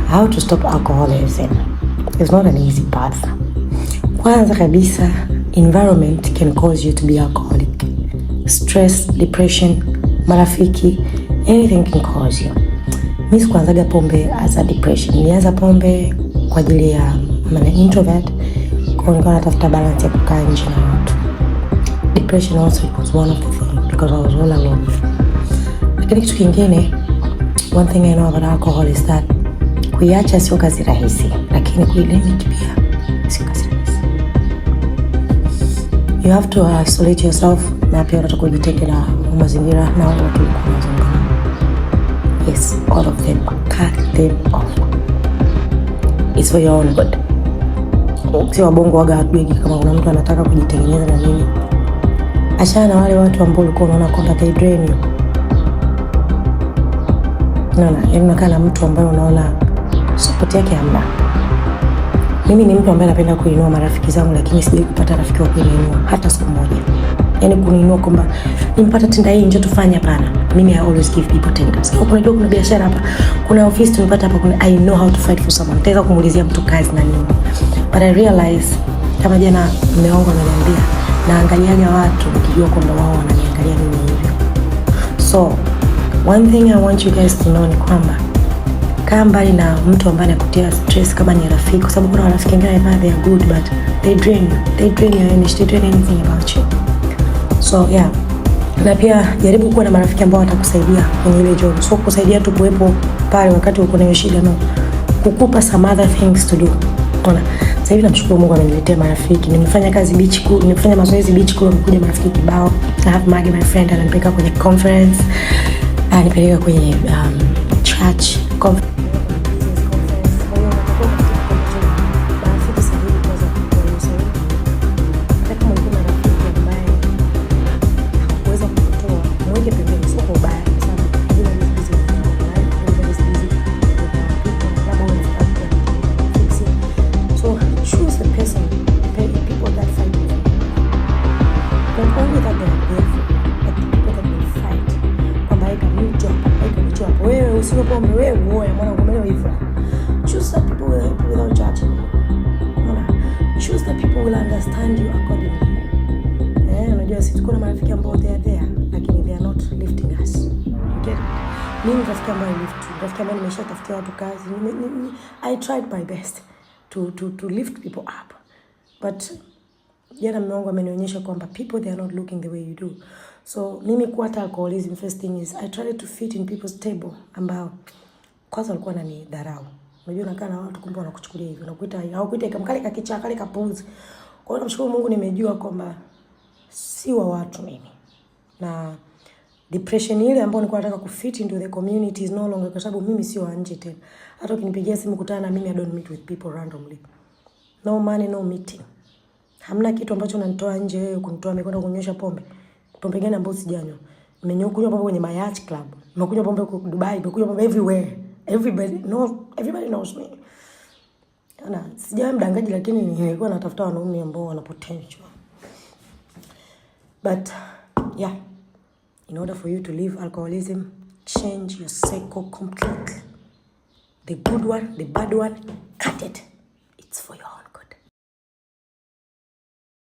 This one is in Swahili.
How to stop alcoholism is not an easy path. Kwanza kabisa, environment can cause you to be alcoholic. Stress, depression, marafiki, anything can cause you. Mimi sikuanzaga pombe as a depression. Nilianza pombe kwa ajili ya introvert, kwa nilikuwa natafuta balance ya kukaa nje na watu. Depression also was one of the things because I was all alone. Lakini kitu kingine, one thing I know about alcohol is that kuiacha sio kazi rahisi, lakini kuilimit pia sio kazi rahisi. You have to isolate yourself, na pia unataka kujitenga na mazingira na watu wanaozunguka. Yes, all of them, cut them off. It's for your own good. Si wabongo waga hatujui kama kuna mtu anataka kujitengeneza na nini. Achana na wale watu ambao ulikuwa unaona kwamba they drain you. Yaani unakaa na mtu ambaye unaona support yake hamna. Mimi ni mtu ambaye napenda kuinua marafiki zangu, lakini sijui kupata rafiki wa kuinua hata siku moja. Yaani kuniinua kwamba nimpata tenda hii njoo tufanye, hapana. Mimi I always give people tenders. Kwa kuna biashara hapa, kuna office tunapata hapa, I know how to fight for someone. Nitaweza kumuulizia mtu kazi na nini. But I realize kama jana mume wangu ameniambia, naangaliaga watu nikijua kwamba wao wananiangalia mimi hivyo. So one thing I want you guys to know ni kwamba kaa mbali na mtu ambaye anakutia stress kama ni rafiki, kwa sababu kuna marafiki wengine they are good but they drain your energy, they drain anything about you. So yeah, na pia jaribu kuwa na marafiki ambao watakusaidia kwenye ile job. So kusaidia tu kuwepo pale wakati uko na shida, no, kukupa some other things to do. Unaona, sasa hivi namshukuru Mungu ameniletea marafiki. Nimefanya kazi beach cool, nimefanya mazoezi beach cool, nimekuja marafiki kibao. I have Maggie, my friend, ananipeleka kwenye conference, ananipeleka kwenye church conference. Choose the people without judging you. Choose the people who will understand you accordingly. Unajua sisi tuko na marafiki ambao they are there, lakini they are not lifting us. Okay? Mimi rafiki ambao rafiki ambao nimeshatafutia watu kazi. I tried my best to lift people up. But jana mume wangu amenionyesha kwamba people they are not looking the way you do. So mimi kuata alcoholism, first thing is I try to fit in people's table ambao kwanza walikuwa wananidharau. Unajua unakaa na watu kumbe wanakuchukulia hivyo. Unakuita hawakuita kama kale kakicha kale kapuzi. Kwa hiyo namshukuru Mungu nimejua kwamba si wa watu mimi. Na depression ile ambayo nilikuwa nataka kufit into the community is no longer, kwa sababu mimi sio wa nje tena. Hata ukinipigia simu kutana na mimi, I don't meet with people randomly. No money, no meeting. Hamna kitu ambacho unanitoa nje wewe kunitoa mekwenda kunyosha pombe. Pombe gani ambayo sijanywa? Nimenywa pombe kwenye my yacht club. Nimekunywa pombe kwa Dubai, nimekunywa pombe everywhere. Everybody knows me. Sijawa mdangaji, lakini nilikuwa natafuta wanaume ambao wana potential. But yeah, in order for you to leave alcoholism, change your cycle completely. The good one, the bad one, cut it.